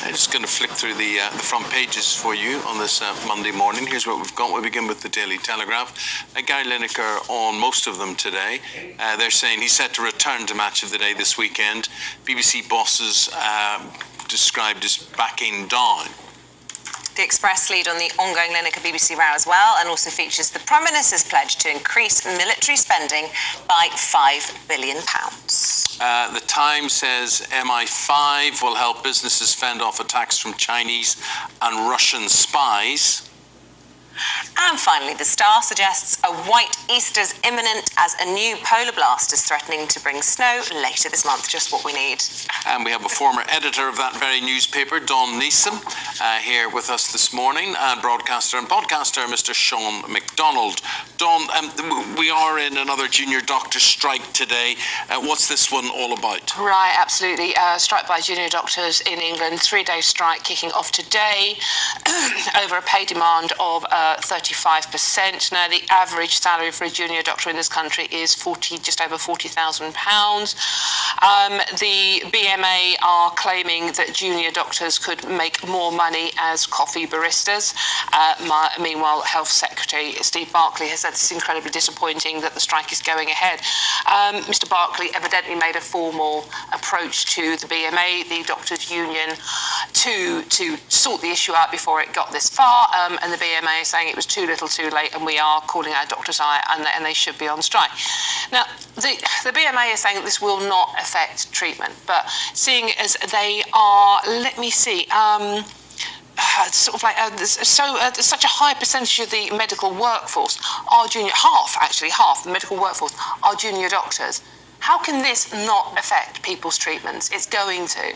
I'm just going to flick through the front pages for you on this Monday morning. Here's what we've got. We'll begin with the Daily Telegraph. Gary Lineker on most of them today. They're saying he's set to return to Match of the Day this weekend. BBC bosses described as backing down. The Express lead on the ongoing Lineker BBC row as well, and also features the Prime Minister's pledge to increase military spending by £5 billion. The Times says MI5 will help businesses fend off attacks from Chinese and Russian spies. And finally, the Star suggests a white Easter's imminent as a new polar blast is threatening to bring snow later this month. Just what we need. And we have a former editor of that very newspaper, Don Neeson, here with us this morning, and broadcaster and podcaster, Mr. Sean MacDonald. Don, we are in another junior doctor strike today. What's this one all about? Right, absolutely. Strike by junior doctors in England, 3-day strike kicking off today over a pay demand of 35%. Now, the average salary for a junior doctor in this country is just over £40,000. The BMA are claiming that junior doctors could make more money as coffee baristas. Meanwhile, Health Secretary Steve Barclay has said it's incredibly disappointing that the strike is going ahead. Mr. Barclay evidently made a formal approach to the BMA, the doctors' union, to sort the issue out before it got this far, and the BMA is saying it was too little too late, and we are calling our doctors out, and they should be on strike. Now, the BMA is saying that this will not affect treatment, but seeing as they are, let me see, sort of like such a high percentage of the medical workforce are half the medical workforce are junior doctors. How can this not affect people's treatments? It's going to.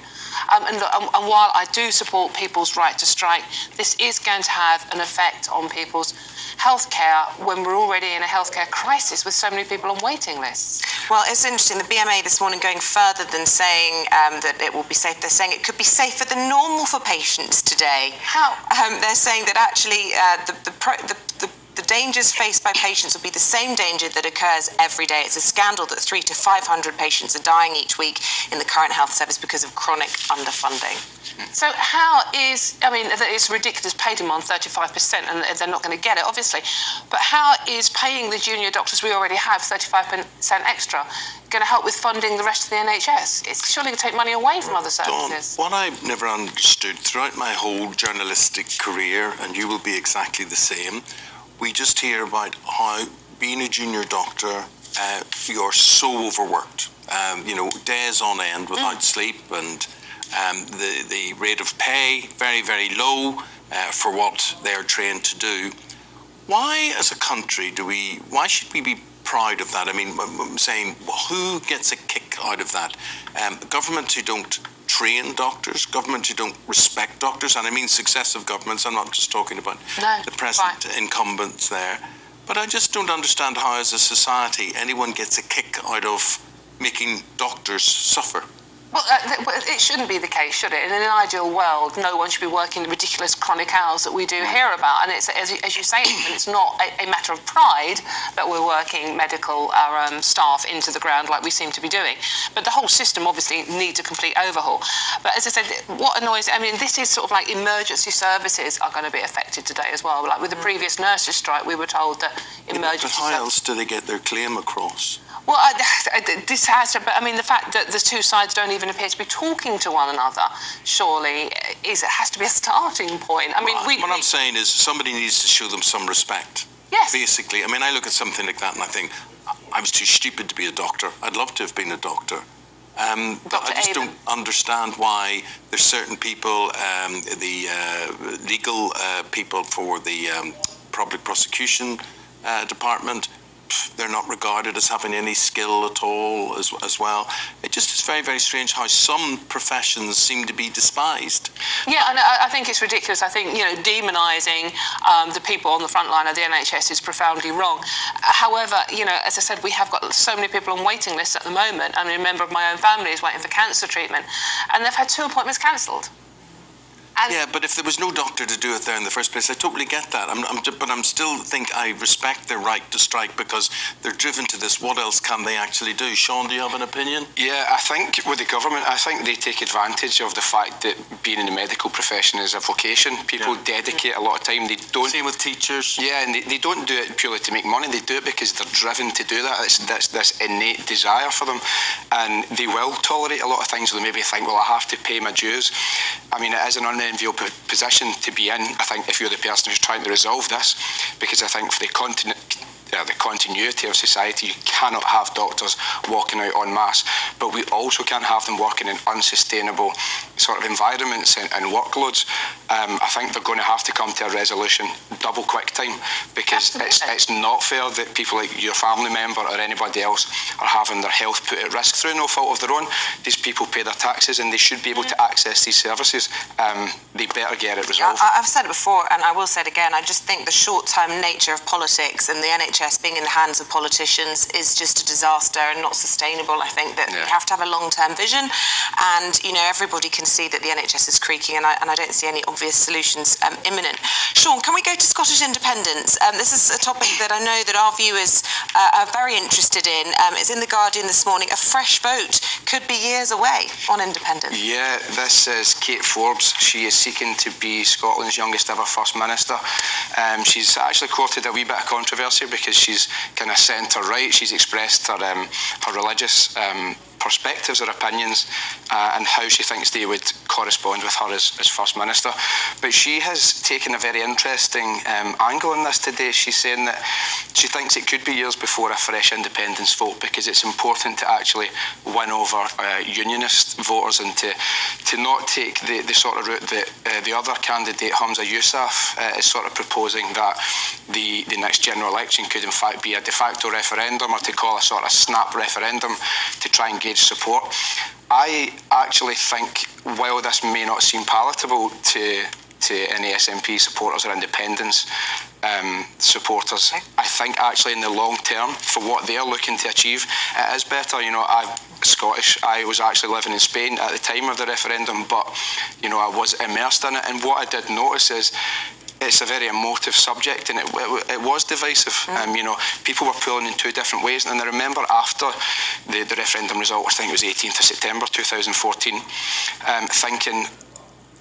And while I do support people's right to strike, this is going to have an effect on people's healthcare when we're already in a healthcare crisis with so many people on waiting lists. Well, it's interesting. The BMA this morning going further than saying that it will be safe. They're saying it could be safer than normal for patients today. How? They're saying that actually the dangers faced by patients will be the same danger that occurs every day. It's a scandal that 300 to 500 patients are dying each week in the current health service because of chronic underfunding. So it's ridiculous pay demand, 35%, and they're not going to get it, obviously. But how is paying the junior doctors we already have 35% extra going to help with funding the rest of the NHS? It's surely going to take money away from other services. Don, what I've never understood throughout my whole journalistic career, and you will be exactly the same, we just hear about how being a junior doctor, you're so overworked, days on end without sleep, and the rate of pay very, very low for what they're trained to do. Why, as a country, why should we be proud of that? I mean, I'm saying, who gets a kick out of that? Governments who don't train doctors, governments who don't respect doctors, and I mean successive governments. I'm not just talking about the present incumbents there. But I just don't understand how, as a society, anyone gets a kick out of making doctors suffer. Well, it shouldn't be the case, should it? In an ideal world, no one should be working the ridiculous chronic hours that we do hear about. And it's, as you say, it's not a matter of pride that we're working our staff into the ground like we seem to be doing. But the whole system obviously needs a complete overhaul. But as I said, what annoys, this is sort of like emergency services are going to be affected today as well. Like with the previous nurses' strike, we were told that emergency But how else do they get their claim across? Well, this has to, but the fact that the two sides don't even appear to be talking to one another, surely it has to be a starting point. What I'm saying is somebody needs to show them some respect. Yes. Basically, I look at something like that and I think, I was too stupid to be a doctor. I'd love to have been a doctor. But I just don't understand why there's certain people, the legal people for the public prosecution department, they're not regarded as having any skill at all as well. It just is very, very strange how some professions seem to be despised. Yeah, and I think it's ridiculous. I think, demonising the people on the front line of the NHS is profoundly wrong. However, as I said, we have got so many people on waiting lists at the moment. A member of my own family is waiting for cancer treatment, and they've had 2 appointments cancelled. Yeah, but if there was no doctor to do it there in the first place, I totally get that. But I'm still think I respect their right to strike because they're driven to this. What else can they actually do? Sean, do you have an opinion? Yeah, I think with the government, I think they take advantage of the fact that being in the medical profession is a vocation. People dedicate a lot of time. They don't. Same with teachers. Yeah, and they don't do it purely to make money. They do it because they're driven to do that. It's this innate desire for them, and they will tolerate a lot of things. They maybe think, well, I have to pay my dues. I mean, it is an unenviable position to be in, I think, if you're the person who's trying to resolve this, because I think for the continuity of society, you cannot have doctors walking out en masse, but we also can't have them working in unsustainable sort of environments and workloads. I think they're going to have to come to a resolution double quick time, because it's not fair that people like your family member or anybody else are having their health put at risk through no fault of their own. These people pay their taxes and they should be able to access these services. They better get it resolved. I've said it before and I will say it again. I just think the short-term nature of politics and the NHS being in the hands of politicians is just a disaster and not sustainable. I think that you have to have a long-term vision, and everybody can see that the NHS is creaking, and I don't see any obvious solutions imminent. Sean, can we go to Scottish independence? This is a topic that I know that our viewers are very interested in. It's in The Guardian this morning. A fresh vote could be years away on independence. Yeah, this is Kate Forbes. She is seeking to be Scotland's youngest ever First Minister. She's actually courted a wee bit of controversy because she's kind of centre-right. She's expressed her religious perspectives or opinions and how she thinks they would correspond with her as First Minister. But she has taken a very interesting angle in this today. She's saying that she thinks it could be years before a fresh independence vote, because it's important to actually win over unionist voters and to not take the sort of route that the other candidate, Hamza Yousaf, is sort of proposing, that the next general election could in fact be a de facto referendum, or to call a sort of snap referendum to try and gauge support. I actually think, while this may not seem palatable to any SNP supporters or independence supporters, I think actually in the long term, for what they're looking to achieve, it is better. I'm Scottish. I was actually living in Spain at the time of the referendum, but I was immersed in it, and what I did notice is it's a very emotive subject, and it was divisive. People were pulling in two different ways, and I remember after the referendum result, I think it was 18th of September 2014, thinking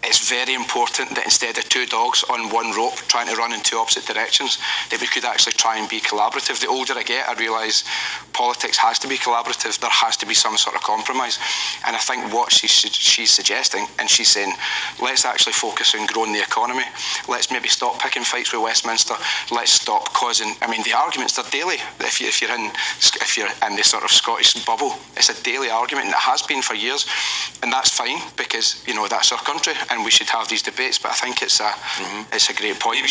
it's very important that instead of two dogs on one rope trying to run in two opposite directions, that we could actually try and be collaborative. The older I get, I realise politics has to be collaborative. There has to be some sort of compromise. And I think what she's suggesting, and she's saying, let's actually focus on growing the economy. Let's maybe stop picking fights with Westminster. Let's stop causing. I mean, the arguments are daily. If you're in the sort of Scottish bubble, it's a daily argument, and it has been for years. And that's fine, because that's our country, and we should have these debates. But I think it's a great point.